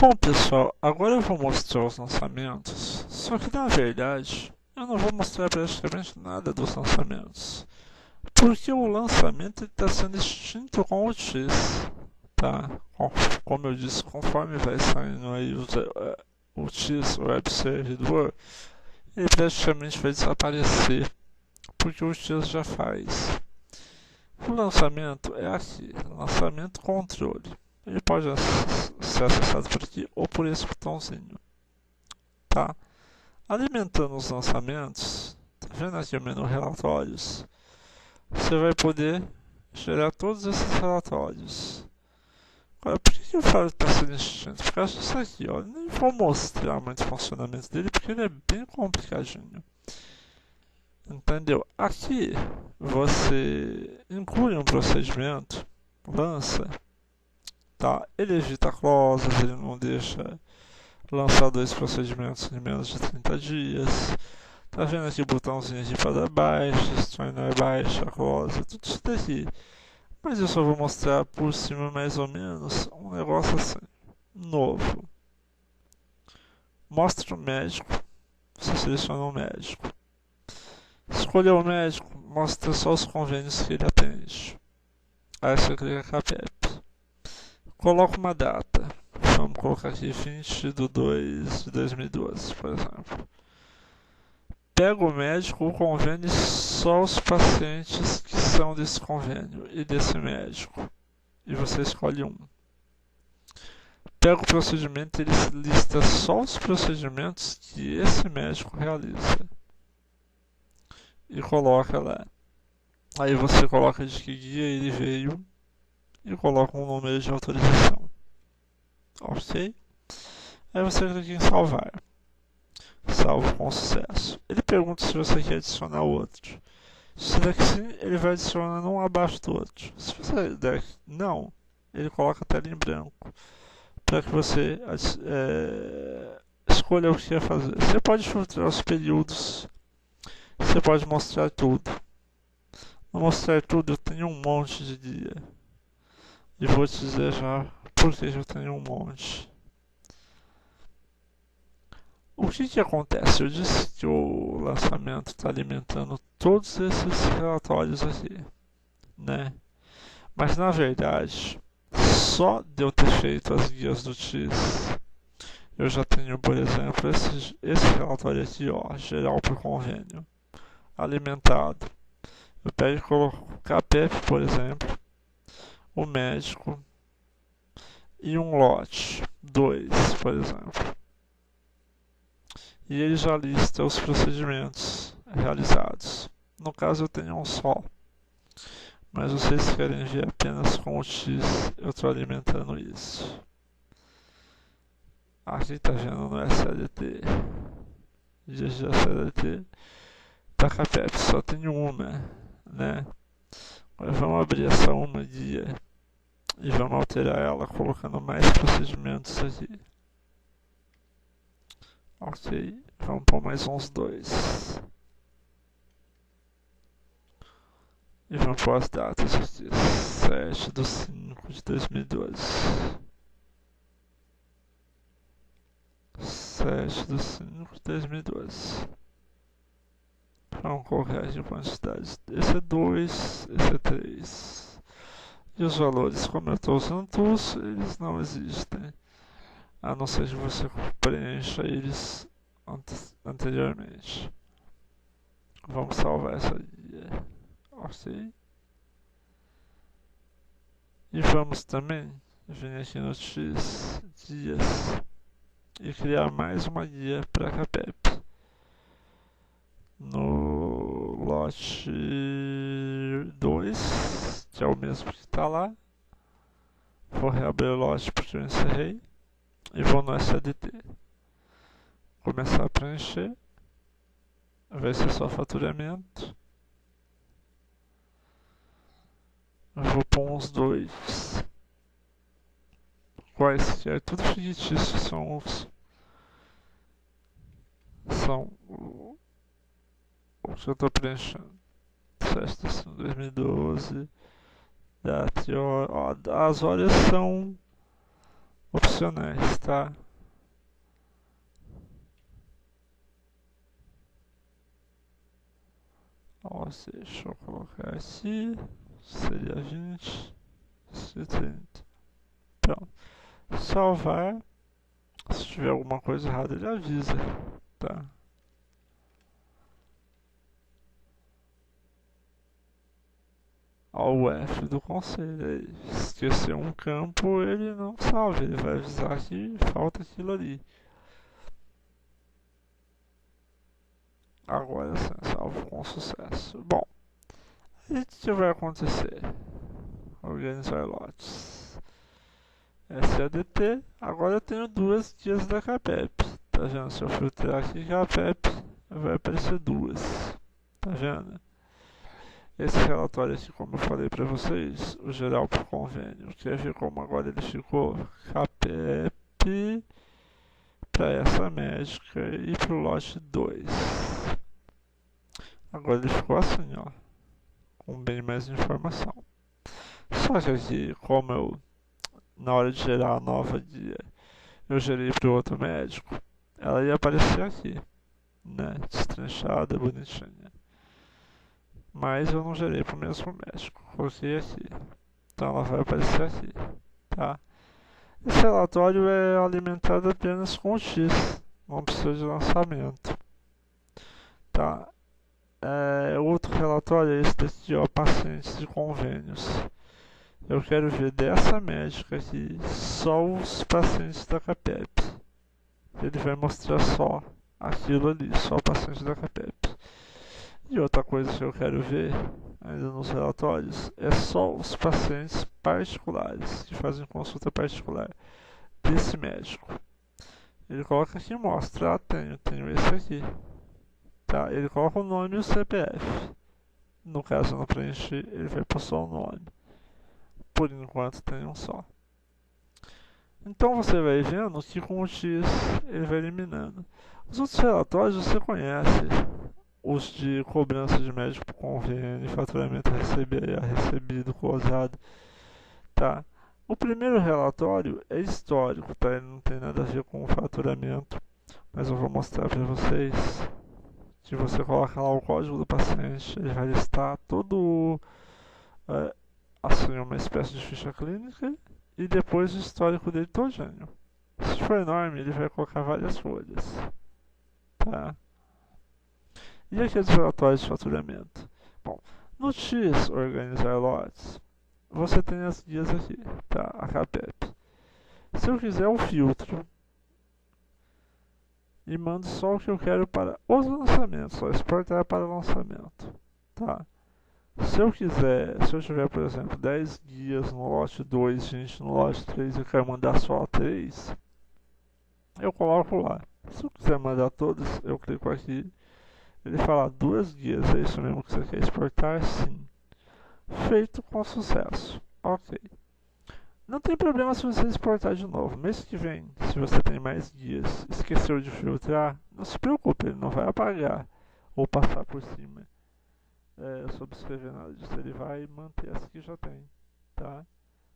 Bom, pessoal, agora eu vou mostrar os lançamentos, só que na verdade eu não vou mostrar praticamente nada dos lançamentos, porque o lançamento está sendo extinto com o X, tá? Como eu disse, conforme vai saindo aí o X, o Web Servidor, ele praticamente vai desaparecer, porque o X já faz. O lançamento é aqui, lançamento controle. Ele pode ser acessado por aqui ou por esse botãozinho, tá? Alimentando os lançamentos, tá vendo aqui o menu relatórios? Você vai poder gerar todos esses relatórios. Agora, por que eu falo que está sendo extinto? Por causa disso aqui, ó. Eu nem vou mostrar muito o funcionamento dele porque ele é bem complicadinho. Entendeu? Aqui você inclui um procedimento, lança, tá? Ele evita clausas, ele não deixa lançar dois procedimentos em menos de 30 dias. Tá vendo aqui o botãozinho aqui para dar baixa, extrair baixa, close, tudo isso daqui. Mas eu só vou mostrar por cima mais ou menos um negócio assim, novo. Mostra o médico, você seleciona o médico. Escolheu o médico, mostra só os convênios que ele atende. Aí você clica CAPEP. Coloca uma data. Vamos colocar aqui 20 de 2 de 2012, por exemplo. Pega o médico, o convênio, só os pacientes que são desse convênio e desse médico. E você escolhe um. Pega o procedimento e ele lista só os procedimentos que esse médico realiza. E coloca lá. Aí você coloca de que dia ele veio e coloca um número de autorização. Ok? Aí você clica em salvar. Salvo com sucesso. Ele pergunta se você quer adicionar outro. Se der que sim, ele vai adicionando um abaixo do outro. Se você der que não, ele coloca a tela em branco para que você escolha o que quer fazer. Você pode filtrar os períodos, você pode mostrar tudo. Vou mostrar tudo, eu tenho um monte de dia. E vou te dizer já por que eu tenho um monte. O que acontece? Eu disse que o lançamento está alimentando todos esses relatórios aqui, né? Mas na verdade, só de eu ter feito as guias do X, eu já tenho, por exemplo, esse relatório aqui, ó, geral por convênio, alimentado. Eu pego e coloco o CAPEP, por exemplo, o médico e um lote, 2, por exemplo. E ele já lista os procedimentos realizados. No caso eu tenho um só, mas vocês querem ver apenas com o X, eu estou alimentando isso. Aqui tá vendo no SLT, dias de SLT, tá CAPEP, só tem uma, né? Agora vamos abrir essa uma guia e vamos alterar ela colocando mais procedimentos aqui. Ok, vamos pôr mais uns 2. E vamos pôr as datas aqui. 7/5/2012. 7/5/2012. Vamos colocar aqui quantidades. Esse é 2, esse é 3. E os valores, como eu estou usando tools, eles não existem. A não ser que você preencha eles anteriormente. Vamos salvar essa guia. Ok. E vamos também vir aqui no X dias e criar mais uma guia para CAPEP. No lote 2, que é o mesmo que está lá. Vou reabrir o lote porque eu encerrei. E vou no SLT. Começar a preencher. Vai ser só faturamento. Eu vou pôr uns 2. Quais que é tudo fictício, são o que eu estou preenchendo. 7/5/2012. Data e hora. As horas são opcionais. adicionais, tá? Ó, deixa eu colocar aqui, seria 20, 30. Pronto. Salvar. Se tiver alguma coisa errada, ele avisa, tá? Ó, o F do conselho aí. Se esquecer um campo, ele não salva, ele vai avisar que falta aquilo ali. Agora sim, salvo com sucesso. Bom, aí o que vai acontecer? Organizar lotes. SADT, agora eu tenho duas guias da CAPEP. Tá vendo? Se eu filtrar aqui CAPEP, vai aparecer duas. Tá vendo? Esse relatório aqui, como eu falei para vocês, o geral por convênio, quer ver como agora ele ficou CAPEP para essa médica e para o lote 2. Agora ele ficou assim, ó, com bem mais informação. Só que aqui, como eu, na hora de gerar a nova guia, eu gerei para o outro médico, ela ia aparecer aqui, né, destrinchada, bonitinha. Mas eu não gerei para o mesmo médico, coloquei aqui. Então ela vai aparecer aqui, tá? Esse relatório é alimentado apenas com X, não precisa de lançamento, tá? Outro relatório é esse daqui, ó, pacientes de convênios. Eu quero ver dessa médica aqui só os pacientes da CAPEP. Ele vai mostrar só aquilo ali, só pacientes da CAPEP. E outra coisa que eu quero ver, ainda nos relatórios, é só os pacientes particulares, que fazem consulta particular desse médico. Ele coloca aqui e mostra, ah, tenho esse aqui. Tá? Ele coloca o nome e o CPF. No caso eu não preenchi, ele vai pôr só o nome. Por enquanto tem um só. Então você vai vendo que com o X ele vai eliminando. Os outros relatórios você conhece. Os de cobrança de médico por convênio, faturamento recebido, closado, tá? O primeiro relatório é histórico, tá? Ele não tem nada a ver com o faturamento, mas eu vou mostrar para vocês que você coloca lá o código do paciente, ele vai listar todo, assim, uma espécie de ficha clínica e depois o histórico dele todinho. Se for enorme, ele vai colocar várias folhas, tá? E aqueles relatórios de faturamento? Bom, no X, organizar lotes, você tem as guias aqui, tá? A CAPEP. Se eu quiser eu filtro e mando só o que eu quero para os lançamentos, só exportar para lançamento, tá? Se eu tiver, por exemplo, 10 guias no lote 2, 20 no lote 3 e eu quero mandar só 3, eu coloco lá. Se eu quiser mandar todos, eu clico aqui. Ele fala 2 guias, é isso mesmo que você quer exportar? Sim. Feito com sucesso. Ok. Não tem problema se você exportar de novo. Mês que vem, se você tem mais guias, esqueceu de filtrar, não se preocupe, ele não vai apagar ou passar por cima. Subscrever nada disso, ele vai manter as que já tem, tá?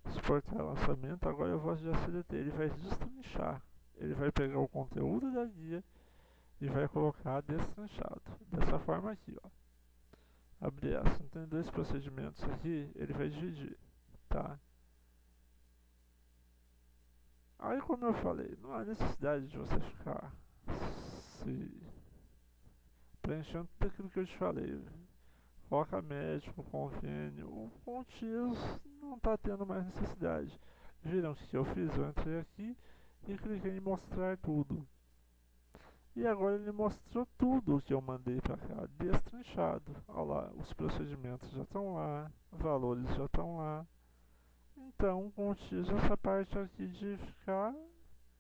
Exportar lançamento, agora eu vou de SDT, ele vai destrinchar. Ele vai pegar o conteúdo da guia e vai colocar destrinchado. Dessa forma aqui, ó. Abrir essa. Tem dois procedimentos aqui, ele vai dividir, tá? Aí, como eu falei, não há necessidade de você ficar se preenchendo tudo aquilo que eu te falei. Coloca médico, convênio, o Contias não está tendo mais necessidade. Viram o que eu fiz? Eu entrei aqui e cliquei em mostrar tudo. E agora ele mostrou tudo o que eu mandei para cá, destrinchado. Olha lá, os procedimentos já estão lá, valores já estão lá. Então, com o X, essa parte aqui de ficar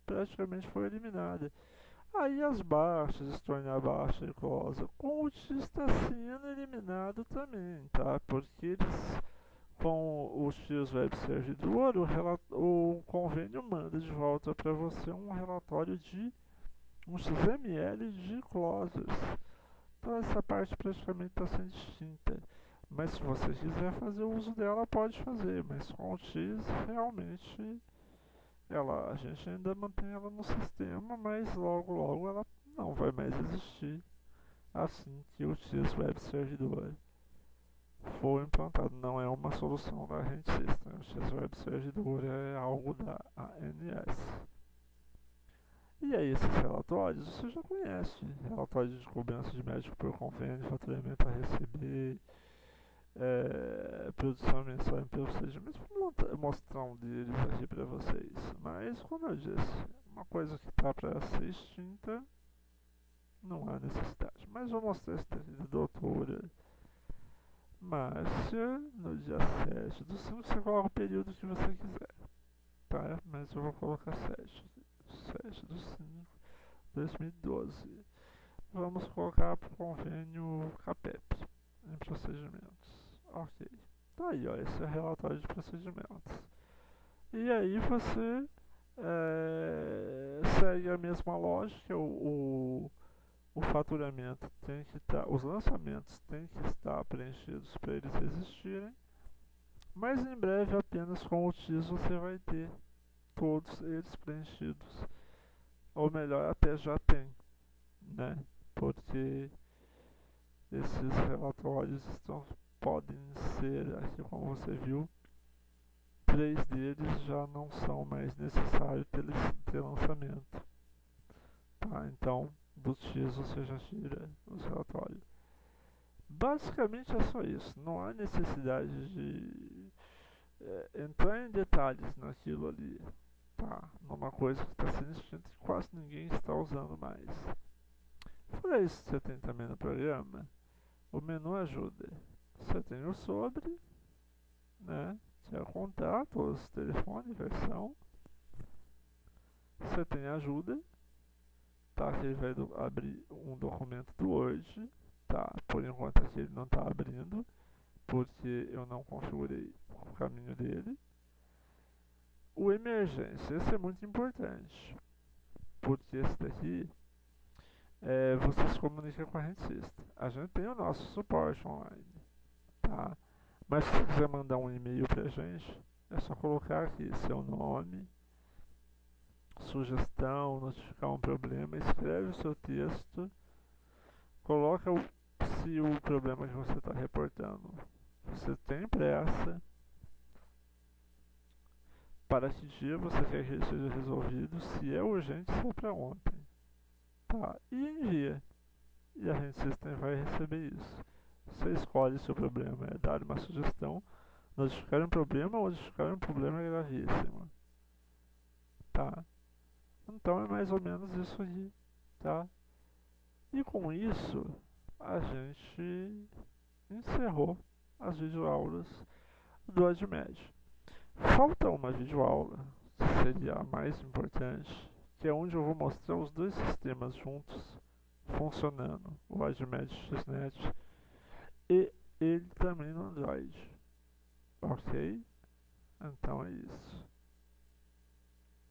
praticamente foi eliminada. Aí as baixas, se tornar baixa e closa, com o X está sendo eliminado também, tá? Porque eles, com o X Web Servidor, o convênio manda de volta para você um relatório de um XML de clauses. Então essa parte praticamente está sendo extinta. Mas se você quiser fazer uso dela, pode fazer. Mas com o X realmente a gente ainda mantém ela no sistema, mas logo logo ela não vai mais existir assim que o X Web Servidor for implantado. Não é uma solução da Rent System. O X Web Servidor é algo da ANS. E aí, esses relatórios você já conhece: relatório de cobrança de médico por convênio, faturamento a receber, produção mensal em procedimentos. Vou mostrar um deles aqui para vocês. Mas, como eu disse, uma coisa que está para ser extinta, não há necessidade. Mas vou mostrar esse daqui da doutora Márcia, no dia 7 do 5. Você coloca o período que você quiser, tá? Mas eu vou colocar 7 do 5, 2012. Vamos colocar para o convênio CAPEP em procedimentos. Ok. Tá aí, ó, esse é o relatório de procedimentos. E aí você segue a mesma lógica. O faturamento tem que estar, os lançamentos têm que estar preenchidos para eles existirem, mas em breve apenas com o TIS você vai ter todos eles preenchidos, ou melhor, até já tem, né? Porque esses relatórios podem ser, aqui como você viu, 3 deles já não são mais necessários ter lançamento, tá? Então, do X você já tira os relatórios. Basicamente é só isso. Não há necessidade de entrar em detalhes naquilo ali, tá? Numa coisa que está sendo extinta e quase ninguém está usando mais. Fora isso, você tem também no programa o menu ajuda. Você tem o sobre, né? Que é o contato, os telefone, versão. Você tem ajuda, tá? Que ele vai abrir um documento do Word, tá? Por enquanto aqui ele não está abrindo, porque eu não configurei o caminho dele. O emergência, esse é muito importante, porque esse daqui você se comunica com a Rent System. A gente tem o nosso suporte online, tá? Mas se você quiser mandar um e-mail pra gente, é só colocar aqui seu nome, sugestão, notificar um problema, escreve o seu texto, coloca se o problema que você está reportando você tem pressa, para que dia você quer que ele seja resolvido, se é urgente, se é para ontem, tá? E envia. E a Rent System vai receber isso. Você escolhe se o problema é dar uma sugestão, notificar um problema ou notificar um problema gravíssimo, tá? Então é mais ou menos isso aí, tá? E com isso, a gente encerrou as videoaulas do AdMed. Falta uma videoaula, que seria a mais importante, que é onde eu vou mostrar os dois sistemas juntos, funcionando, o AdMed XNet e ele também no Android. Ok? Então é isso.